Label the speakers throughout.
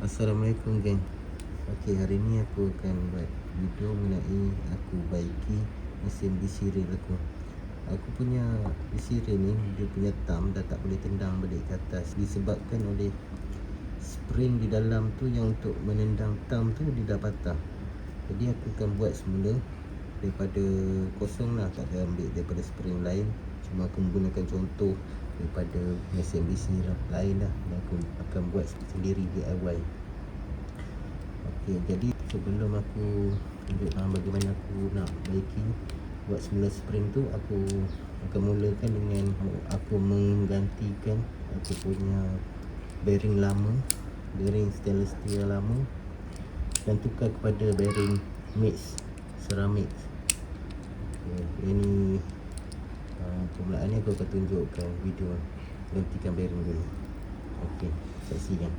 Speaker 1: Assalamualaikum geng. Okey, hari ni aku akan buat video mengenai aku baiki mesin bisirin aku. Aku punya bisirin ni dia punya thumb dah tak boleh tendang balik ke atas disebabkan oleh spring di dalam tu yang untuk menendang thumb tu dia dah patah. Jadi aku akan buat semula daripada kosong lah, tak ada ambil daripada spring lain. Cuma aku menggunakan contoh daripada mesin bisirin lain lah, dan aku akan buat sendiri DIY. Okey, jadi sebelum aku tunjuk bagaimana aku nak baiki buat semula spring tu, aku akan mulakan dengan aku menggantikan aku punya bearing lama, bearing stainless steel lama, dan tukar kepada bearing mix ceramic. Okay, ini permulaan ni aku akan tunjukkan video gantikan bearing dulu. Okey, saksikan.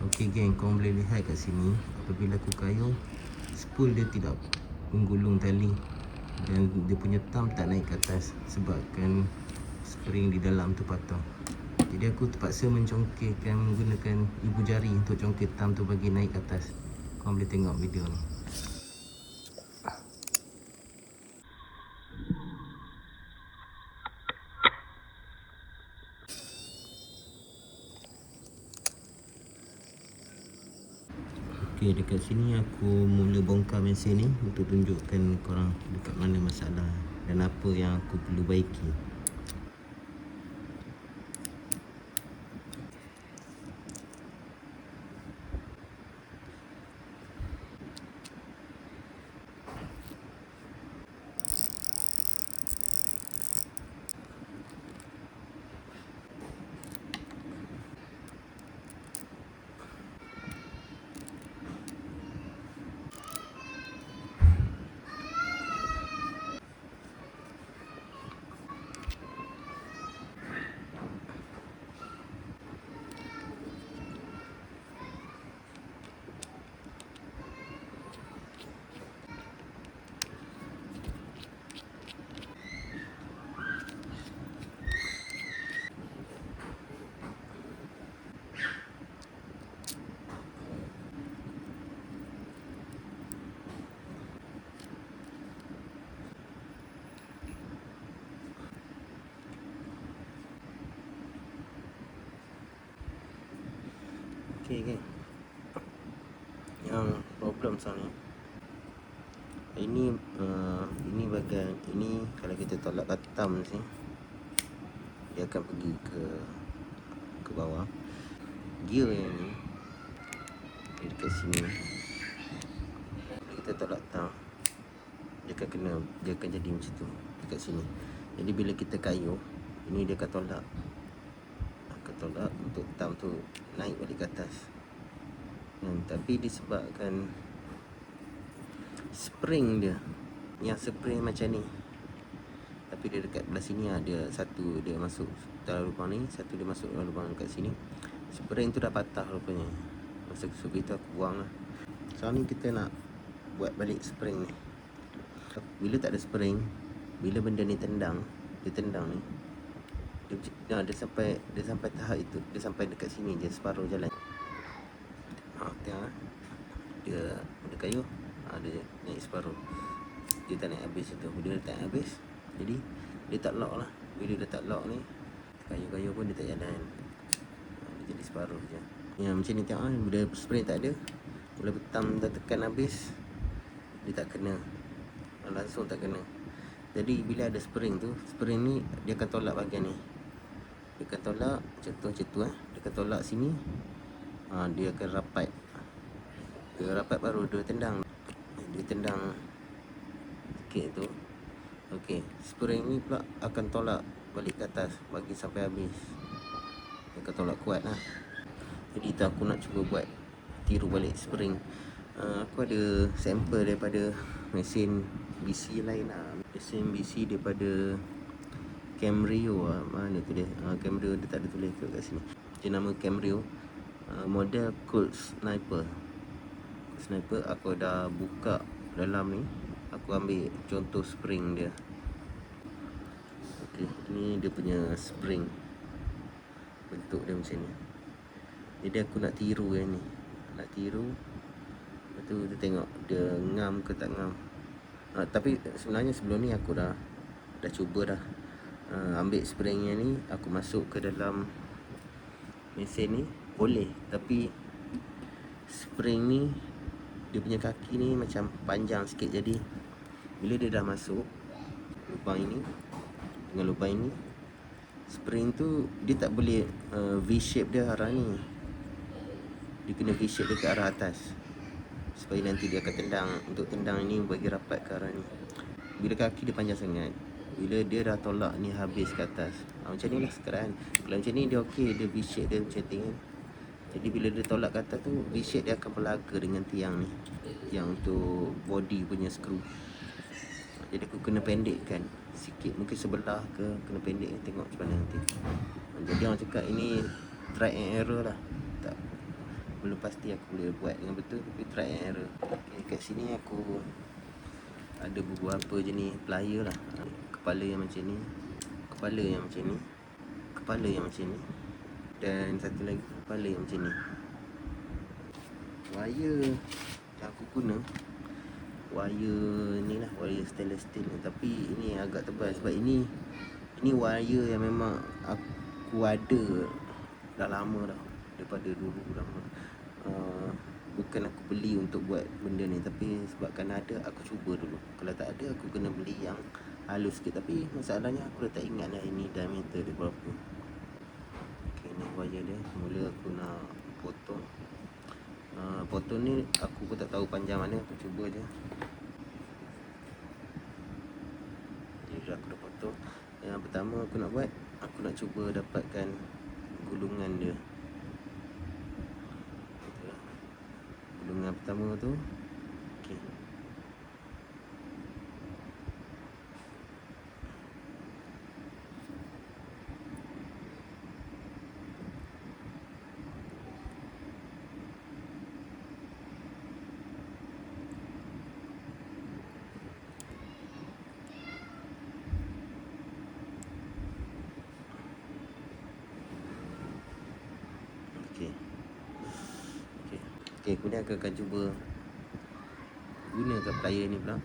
Speaker 1: Okey geng, korang boleh lihat kat sini apabila aku kayuh, spool dia tidak menggulung tali dan dia punya thumb tak naik ke atas sebabkan spring di dalam tu patah. Jadi aku terpaksa mencongkirkan menggunakan ibu jari untuk congkir thumb tu bagi naik ke atas. Korang boleh tengok video ni. Okey, dekat sini aku mula bongkar mesin ni untuk tunjukkan korang dekat mana masalah dan apa yang aku perlu baiki. Okey kan, yang problem sekarang ini bahagian ini, kalau kita tolak thumb sini dia akan pergi ke bawah. Gear yang ni dekat sini kita tolak thumb, akan kena, dia akan jadi macam tu dekat sini. Jadi bila kita kayuh, ini dia akan tolak untuk tam tu naik balik ke atas. Tapi disebabkan spring dia, yang spring macam ni, tapi dia dekat belah sini ada satu dia masuk dalam lubang ni, satu dia masuk dalam lubang dekat sini. Spring tu dah patah rupanya. Masa itu aku buang lah. Sekarang ni kita nak buat balik spring ni. Bila tak ada spring, bila benda ni tendang, dia tendang ni, dia sampai tahap itu, dia sampai dekat sini je, separuh jalan. Tengok dia kayu, dia naik separuh, dia tak naik habis itu. Bila dia tak naik habis, jadi dia tak lock lah. Bila dia tak lock ni, kayu-kayu pun dia tak jalan, dia jadi separuh je. Macam ni tengok, bila spring tak ada, bila betam dah tekan habis, dia tak kena, langsung tak kena. Jadi bila ada spring tu, spring ni dia akan tolak bahagian ni, dia akan tolak macam tu, dia akan tolak sini, dia akan rapat. Dia rapat baru dia tendang sikit tu. Okey, spring ni pula akan tolak balik ke atas bagi sampai habis. Dia akan tolak kuat lah. Jadi tu aku nak cuba buat tiru balik spring. Aku ada sampel daripada mesin BC lain lah. Mesin BC daripada Camrio lah. Mana tu dia? Camrio dia tak ada tulis kat sini. Dia nama Camrio, model Colt Sniper. Aku dah buka dalam ni, aku ambil contoh spring dia. Okey, ni dia punya spring, bentuk dia macam ni. Jadi aku nak tiru yang ni, lepas tu kita tengok dia ngam ke tak ngam. Tapi sebenarnya sebelum ni aku dah cuba dah ambil spring yang ni, aku masuk ke dalam mesin ni, boleh. Tapi spring ni, dia punya kaki ni macam panjang sikit. Jadi bila dia dah masuk lubang ini dengan lubang ini, spring tu dia tak boleh V-shape dia arah ni. Dia kena V-shape dia ke arah atas, supaya nanti dia akan tendang. Untuk tendang ini bagi rapat ke arah ni. Bila kaki dia panjang sangat, bila dia dah tolak ni habis ke atas, macam ni lah sekarang. Kalau macam ni dia okey, dia V-shape dia macam ni. Jadi bila dia tolak ke atas tu, V-shape dia akan berlaga dengan tiang ni, yang untuk body punya skru. Jadi aku kena pendekkan sikit, mungkin sebelah ke, kena pendek, tengok macam mana nanti. Jadi orang cakap ini try and error lah. Tak, belum pasti aku boleh buat dengan betul, tapi try and error. Okay, kat sini aku ada beberapa jenis plier lah. Kepala yang macam ni, kepala yang macam ni, kepala yang macam ni, dan satu lagi kepala yang macam ni. Wire yang aku guna, wire ni lah, wire stainless steel ni. Tapi ini agak tebal, sebab ini wire yang memang aku ada dah lama dah, daripada dulu lama. Bukan aku beli untuk buat benda ni, tapi sebabkan ada, aku cuba dulu. Kalau tak ada, aku kena beli yang halus sikit. Tapi masalahnya aku dah tak ingat lah ini diameter dia berapa. Okay, ni wire dia. Mula aku nak potong. Potong ni aku pun tak tahu panjang mana, aku cuba je. Jadi aku dah potong. Yang pertama aku nak buat, aku nak cuba dapatkan gulungan dia. Gulungan pertama tu, okey. Okey, kemudian aku akan cuba gunakan plier ni pula,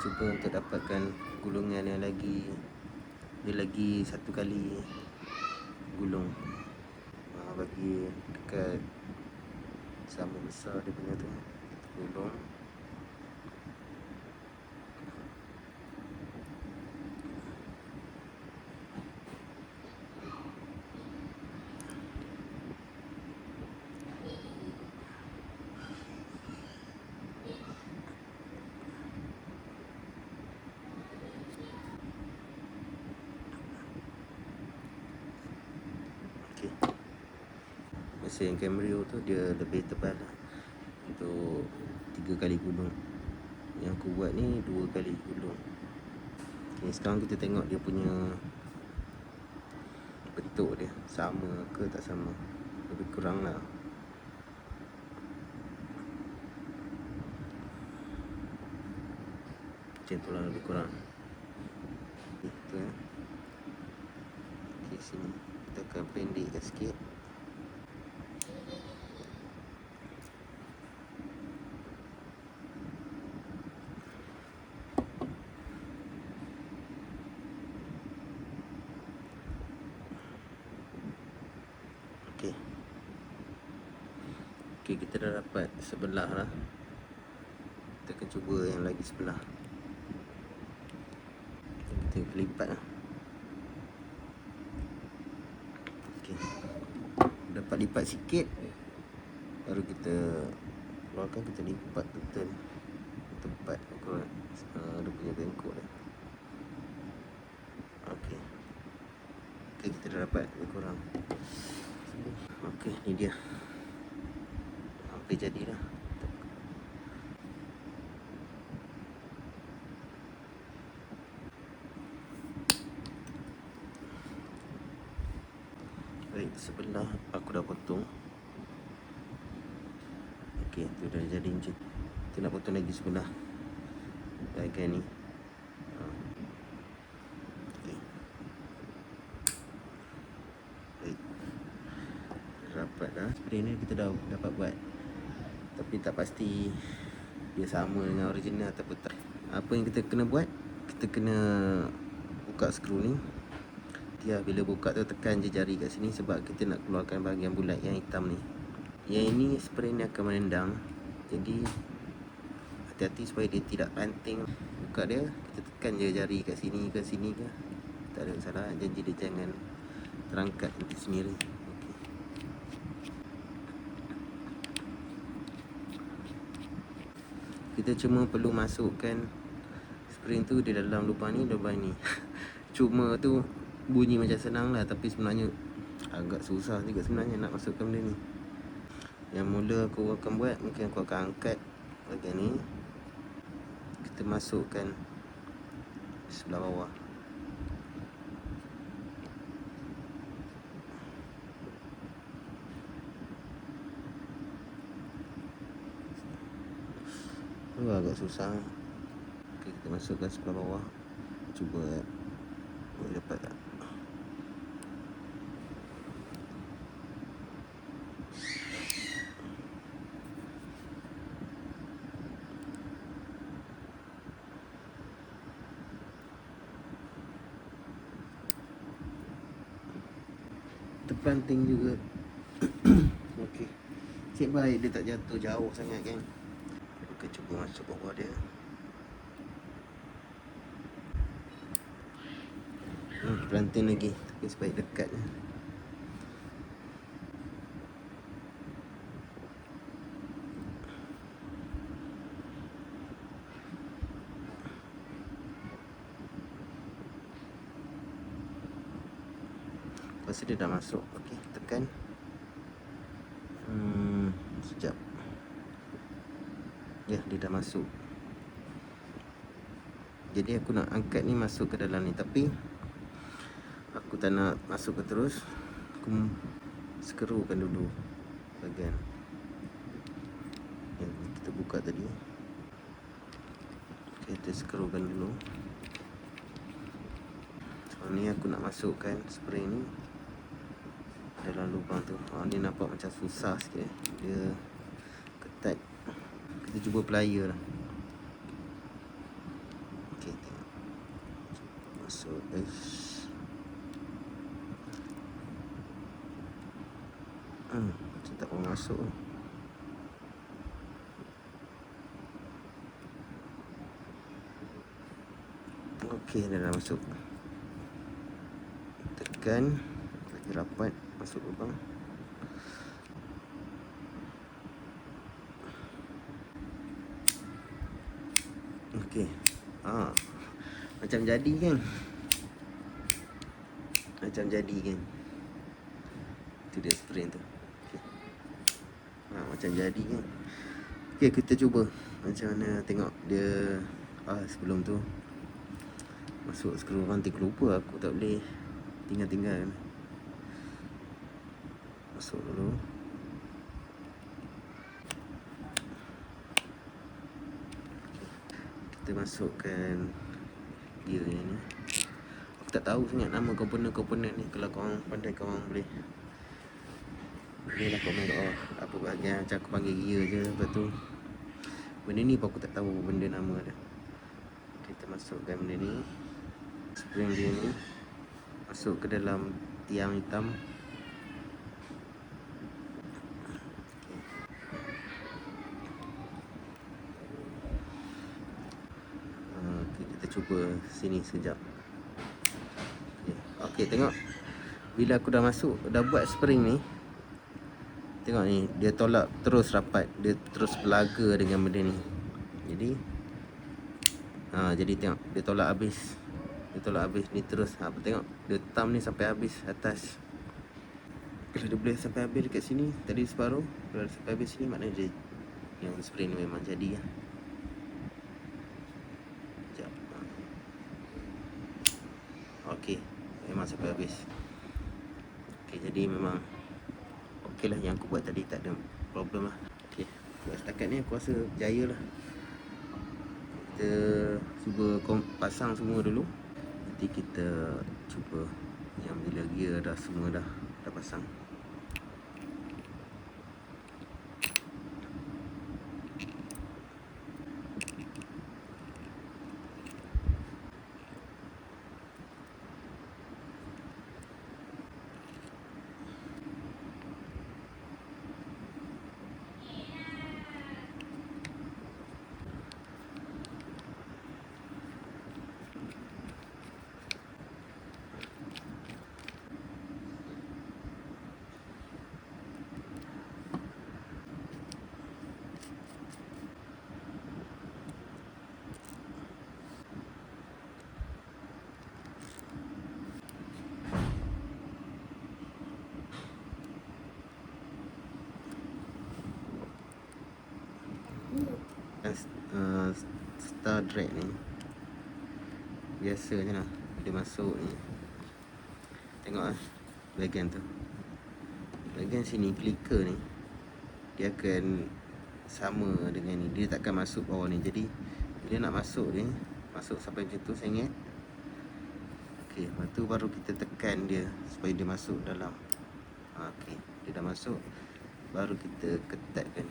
Speaker 1: cuba untuk dapatkan gulungan yang lagi, dia lagi satu kali gulung, bagi dekat sama besar dia punya tu gulung. Biasa yang Camrio tu dia lebih tebal lah. Untuk 3 kali gulung. Yang aku buat ni 2 kali gulung. Okay, sekarang kita tengok dia punya bentuk dia sama ke tak sama. Lebih kurang lah. Macam tu lah lebih kurang. Itu okay, sini kita akan pendekkan sikit. Okay. Okay, kita dah dapat sebelah lah. Kita akan cuba yang lagi sebelah. Kita lipat lah. Okay. Dapat lipat sikit, baru kita keluarkan, kita lipat betul tempat dia punya bengkok dia. Okay. Okay, kita dah dapat lebih kurang. Okay, ni dia. Hampir jadilah. Baik, sebelah aku dah potong. Okey, tu dah jadi macam. Kita nak potong lagi sebelah bahagian ni. Okey. Baik. Rapat dah. Spray ni kita dah dapat buat. Tapi tak pasti dia sama dengan original ataupun tak. Apa yang kita kena buat? Kita kena buka skru ni. Ya, bila buka tu tekan je jari kat sini sebab kita nak keluarkan bahagian bulat yang hitam ni. Yang ini spray ni akan menendang. Jadi hati-hati supaya dia tidak ranting. Buka dia, kita tekan je jari kat sini ke sini ke. Tak ada masalah. Janji dia jangan terangkat nanti sendiri. Kita cuma perlu masukkan spray tu di dalam lubang ni. Cuma tu bunyi macam senang lah, tapi sebenarnya agak susah juga sebenarnya nak masukkan benda ni. Yang mula aku akan buat, mungkin aku akan angkat bahagian ni. Kita masukkan sebelah bawah. Agak susah. Okay, kita masukkan sebelah bawah. Cuba boleh dapat tak? Terpelanting juga. Okey. Cik baik dia tak jatuh jauh sangat kan. Kita cuba masuk bawah dia. Pelanting lagi, tapi sebaik dekat je. Lepas dia dah masuk. Okey, tekan. Sekejap. Ya, dia dah masuk. Jadi aku nak angkat ni masuk ke dalam ni, tapi aku tak nak masuk ke terus. Aku skrukan dulu bahagian yang kita buka tadi. Okay, kita skrukan dulu. So ni aku nak masukkan spray ni dalam lubang tu. Ni nampak macam susah sikit. Dia ketat. Kita cuba plier lah. Okay, tengok. Masuk. Macam tak mau masuk. Okey, dah masuk. Tekan lagi rapat, masuk lubang. Okey. Macam jadi kan? Macam jadi kan? Itu dia spray tu. Okay. macam jadi kan. Okay, kita cuba macam mana. Tengok dia. Sebelum tu masuk skru ranting, lupa aku tak boleh tinggal-tinggal. Masuk dulu. Kita masukkan gear ni. Aku tak tahu sangat nama komponen-komponen ni. Kalau korang pandai, korang boleh lah komen kat bawah apa bahagian. Macam aku panggil gear je. Lepas tu benda ni pun aku tak tahu benda nama dia. Kita masukkan benda ni, spring dia ni masuk ke dalam tiang hitam. Kita cuba sini sekejap. Okay, tengok. Bila aku dah masuk, dah buat spring ni, tengok ni, dia tolak terus rapat. Dia terus belaga dengan benda ni. Jadi tengok, dia tolak habis. Dia tolak habis ni terus. Tengok, dia tam ni sampai habis atas. Kalau dia boleh sampai habis dekat sini, tadi separuh, kalau sampai habis sini, maknanya dia yang spring ni memang jadi lah. Sekejap. Okay, memang sampai habis. Okay, jadi memang okey lah yang aku buat tadi, tak ada problem lah. Okay, buat setakat ni aku rasa jaya lah. Kita cuba pasang semua dulu. Nanti kita cuba yang bila gear dah semua dah pasang. Star drag ni biasa je lah. Dia masuk ni, tengok lah bahagian tu, bahagian sini clicker ni, dia akan sama dengan ni. Dia takkan masuk bawah ni. Jadi dia nak masuk ni, masuk sampai macam tu sengit. Okay, lepas tu baru kita tekan dia supaya dia masuk dalam. Okay, dia dah masuk, baru kita ketatkan.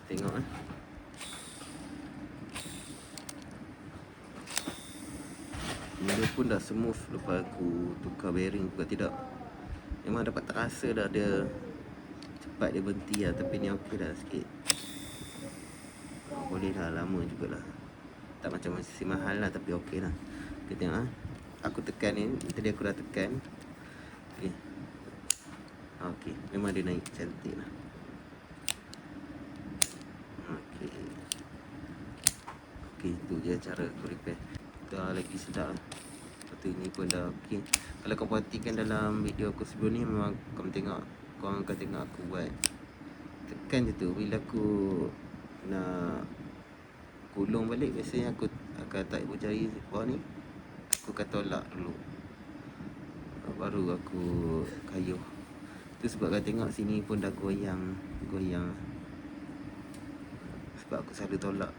Speaker 1: Tengok benda pun dah smooth lepas aku tukar bearing juga tidak. Memang dapat terasa dah dia cepat dia berhenti lah. Tapi ni okey dah sikit. Boleh dah, lama jugalah. Tak macam masih mahal lah, tapi okey lah. Kita tengok aku tekan ni, tadi aku dah tekan. Okey, memang dia naik cantik lah. Okey, itu je cara aku repair. Dah lagi sedap lah. Lepas tu ni pun dah okey. Kalau kau perhatikan dalam video aku sebelum ni, memang kau akan tengok aku buat tekan je tu. Bila aku nak gulung balik, biasanya aku akan letak ibu jari bawah ni, aku akan tolak dulu, baru aku kayuh. Tu sebab kau tengok sini pun dah goyang. Sebab aku selalu tolak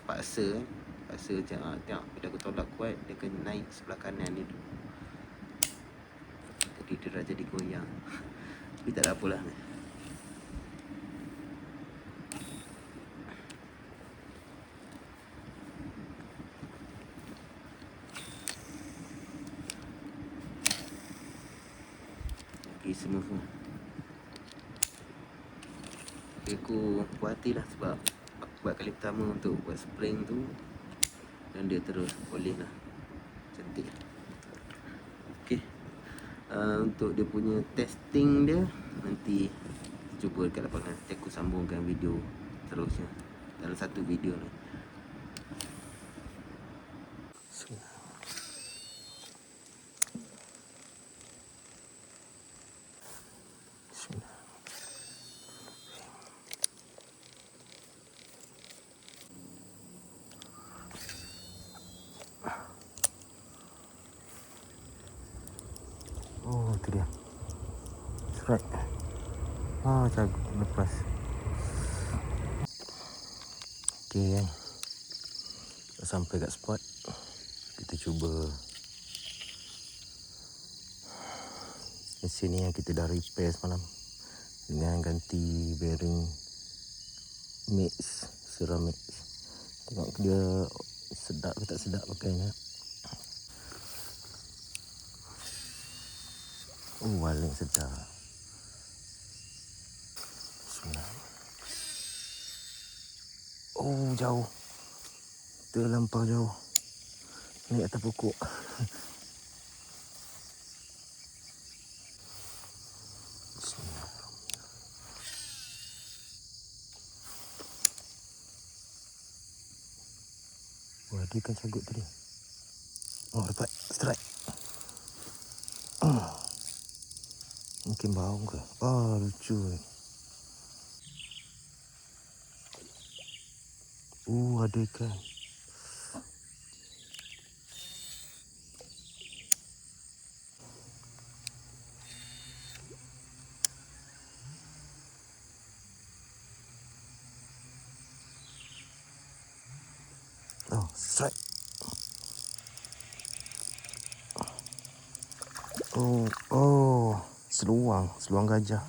Speaker 1: paksa macam tengok, bila aku tolak kuat, dia akan naik sebelah kanan ni dulu. Jadi dia dah jadi goyang. Tapi tak ada apalah. Okay, smooth lah. Okay, aku puas hati lah sebab aku buat kali pertama untuk buat spring tu, dan dia terus boleh lah. Cantik. untuk dia punya testing dia, nanti cuba dekat lapangan. Nanti aku sambungkan video terusnya dalam satu video ni. Oh, tu dia. Strike. Oh, jago lepas. Okey, dah sampai kat spot. Kita cuba mesin ni yang kita dah repair semalam dengan ganti bearing mix ceramic. Tengok dia sedap ke tak sedap pakainya. Oh, paling sedap. Bismillah. Oh, jauh. Terlampau jauh. Naik atas pokok. Bismillah. Wah, dia kan cagut tadi. Oh, dapat strike. Mungkin bau ke? Oh, lucu. Ada ikan. Oh, strike. Seluang gajah.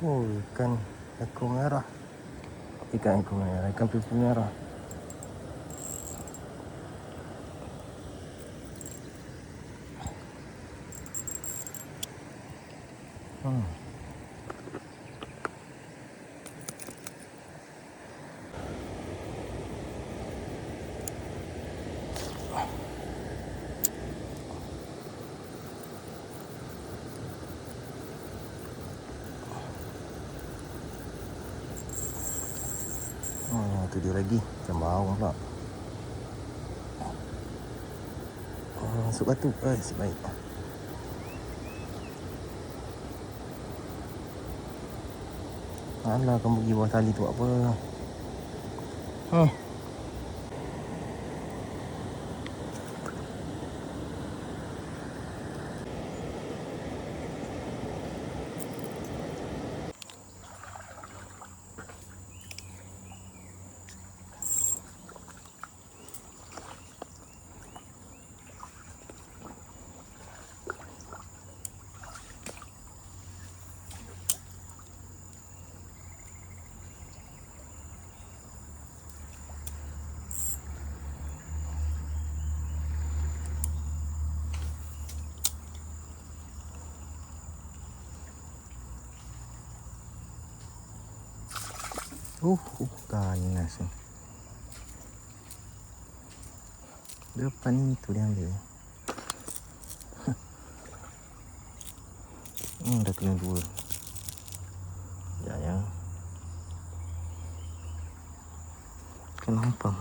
Speaker 1: Oh, ikan ekor merah. Ikan ekor merah, ikan pipi merah. Tu dia lagi, macam bawang pula. Masuk batu. Asyik baik. Alah, kamu pergi bawah tali tu buat apa? Ganas ni. Depan ni tu dia ambil. Dah kena dua. Ya. Kena nampak.